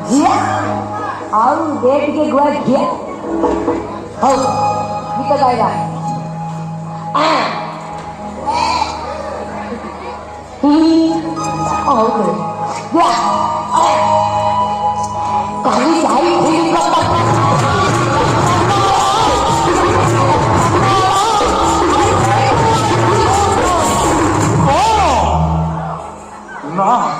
ଆଉ ଦେ ଟିକେ ଗୁଆ ଘିଅ ହଉ ଗୀତ ଗାଇବା ହଉ କାଲି ଯାଇଥିଲି ना